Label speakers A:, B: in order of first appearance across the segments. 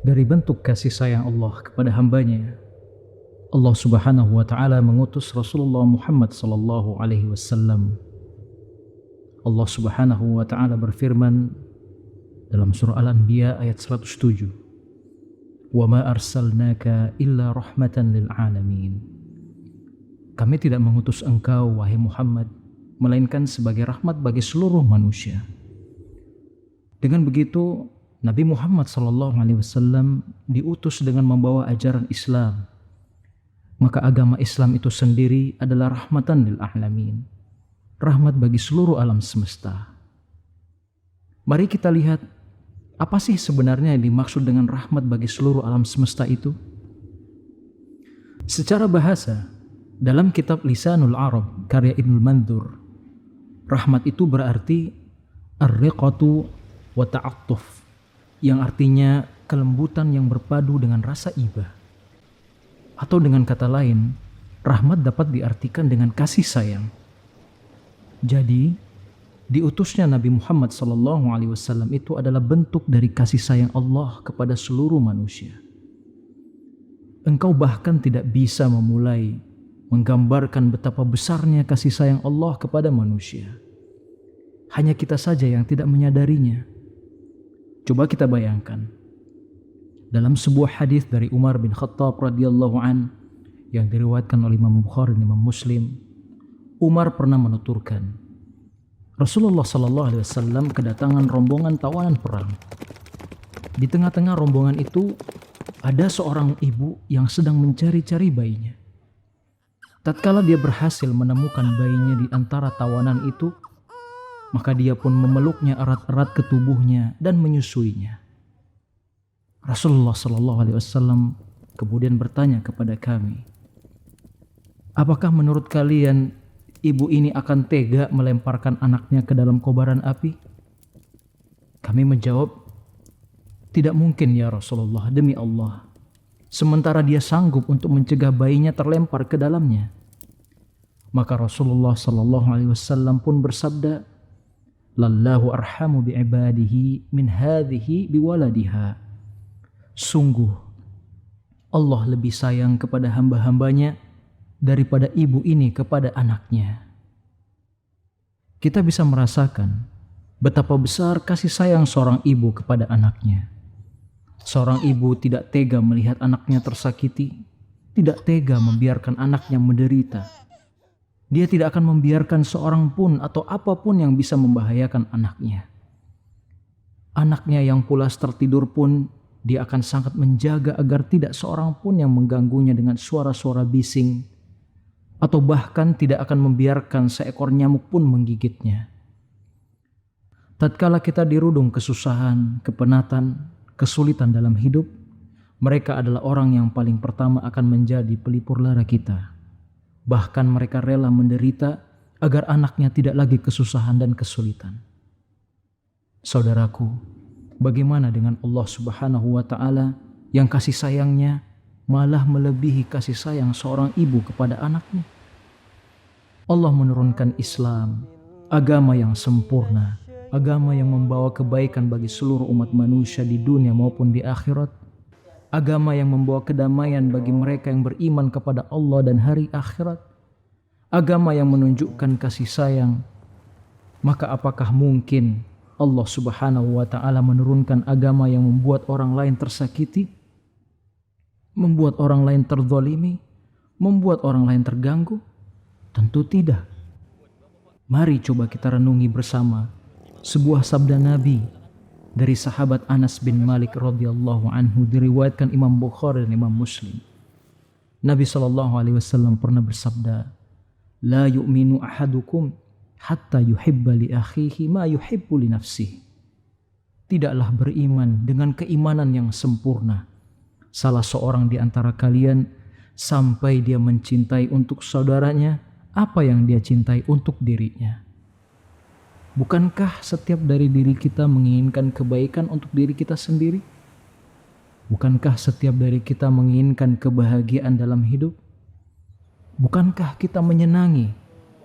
A: Dari bentuk kasih sayang Allah kepada hambanya, Allah Subhanahu wa taala mengutus Rasulullah Muhammad sallallahu alaihi wasallam. Allah Subhanahu wa taala berfirman dalam surah Al-Anbiya ayat 107, "Wa ma arsalnaka illa rahmatan lil alamin." Kami tidak mengutus engkau wahai Muhammad melainkan sebagai rahmat bagi seluruh manusia. Dengan begitu, Nabi Muhammad SAW diutus dengan membawa ajaran Islam. Maka agama Islam itu sendiri adalah rahmatan lil alamin, rahmat bagi seluruh alam semesta. Mari kita lihat, apa sih sebenarnya yang dimaksud dengan rahmat bagi seluruh alam semesta itu? Secara bahasa, dalam kitab Lisanul Arab karya Ibnu Mandur, rahmat itu berarti ar-riqatu wa ta'attuf, yang artinya kelembutan yang berpadu dengan rasa iba. Atau dengan kata lain, rahmat dapat diartikan dengan kasih sayang. Jadi, diutusnya Nabi Muhammad SAW itu adalah bentuk dari kasih sayang Allah kepada seluruh manusia. Engkau bahkan tidak bisa memulai menggambarkan betapa besarnya kasih sayang Allah kepada manusia. Hanya kita saja yang tidak menyadarinya. Coba kita bayangkan, dalam sebuah hadis dari Umar bin Khattab radhiyallahu an yang diriwayatkan oleh Imam Bukhari dan Imam Muslim, Umar pernah menuturkan, Rasulullah sallallahu alaihi wasallam kedatangan rombongan tawanan perang. Di tengah-tengah rombongan itu ada seorang ibu yang sedang mencari-cari bayinya. Tatkala dia berhasil menemukan bayinya di antara tawanan itu, maka dia pun memeluknya erat-erat ke tubuhnya dan menyusuinya. Rasulullah SAW kemudian bertanya kepada kami, apakah menurut kalian ibu ini akan tega melemparkan anaknya ke dalam kobaran api? Kami menjawab, tidak mungkin ya Rasulullah, demi Allah. Sementara dia sanggup untuk mencegah bayinya terlempar ke dalamnya. Maka Rasulullah SAW pun bersabda, Lallahu arhamu bi'ibadihi min hadhihi biwaladiha. Sungguh, Allah lebih sayang kepada hamba-hambanya daripada ibu ini kepada anaknya. Kita bisa merasakan betapa besar kasih sayang seorang ibu kepada anaknya. Seorang ibu tidak tega melihat anaknya tersakiti, tidak tega membiarkan anaknya menderita. Dia tidak akan membiarkan seorang pun atau apapun yang bisa membahayakan anaknya. Anaknya yang pulas tertidur pun, dia akan sangat menjaga agar tidak seorang pun yang mengganggunya dengan suara-suara bising, atau bahkan tidak akan membiarkan seekor nyamuk pun menggigitnya. Tatkala kita dirudung kesusahan, kepenatan, kesulitan dalam hidup, mereka adalah orang yang paling pertama akan menjadi pelipur lara kita. Bahkan mereka rela menderita agar anaknya tidak lagi kesusahan dan kesulitan. Saudaraku, bagaimana dengan Allah Subhanahu wa taala yang kasih sayangnya malah melebihi kasih sayang seorang ibu kepada anaknya? Allah menurunkan Islam, agama yang sempurna, agama yang membawa kebaikan bagi seluruh umat manusia di dunia maupun di akhirat. Agama yang membawa kedamaian bagi mereka yang beriman kepada Allah dan hari akhirat. Agama yang menunjukkan kasih sayang. Maka apakah mungkin Allah Subhanahu wa ta'ala menurunkan agama yang membuat orang lain tersakiti? Membuat orang lain terzalimi? Membuat orang lain terganggu? Tentu tidak. Mari coba kita renungi bersama sebuah sabda Nabi dari sahabat Anas bin Malik radhiyallahu anhu, diriwayatkan Imam Bukhari dan Imam Muslim. Nabi SAW pernah bersabda, La yu'minu ahadukum hatta yuhibba li akhihi ma yuhibbu li nafsihi. Tidaklah beriman dengan keimanan yang sempurna salah seorang di antara kalian sampai dia mencintai untuk saudaranya apa yang dia cintai untuk dirinya. Bukankah setiap dari diri kita menginginkan kebaikan untuk diri kita sendiri? Bukankah setiap dari kita menginginkan kebahagiaan dalam hidup? Bukankah kita menyenangi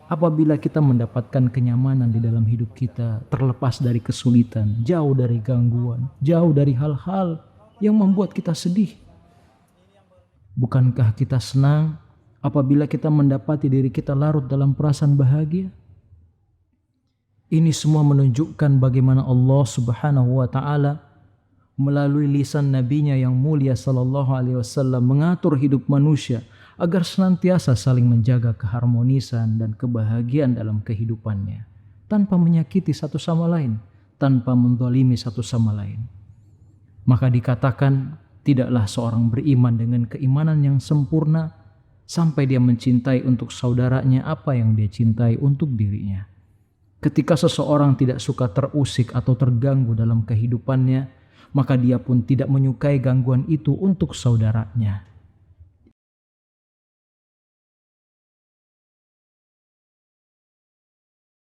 A: apabila kita mendapatkan kenyamanan di dalam hidup kita, terlepas dari kesulitan, jauh dari gangguan, jauh dari hal-hal yang membuat kita sedih? Bukankah kita senang apabila kita mendapati diri kita larut dalam perasaan bahagia? Ini semua menunjukkan bagaimana Allah Subhanahu wa taala melalui lisan nabinya yang mulia sallallahu alaihi wasallam mengatur hidup manusia agar senantiasa saling menjaga keharmonisan dan kebahagiaan dalam kehidupannya, tanpa menyakiti satu sama lain, tanpa menzalimi satu sama lain. Maka dikatakan, tidaklah seorang beriman dengan keimanan yang sempurna sampai dia mencintai untuk saudaranya apa yang dia cintai untuk dirinya. Ketika seseorang tidak suka terusik atau terganggu dalam kehidupannya, maka dia pun tidak menyukai gangguan itu untuk saudaranya.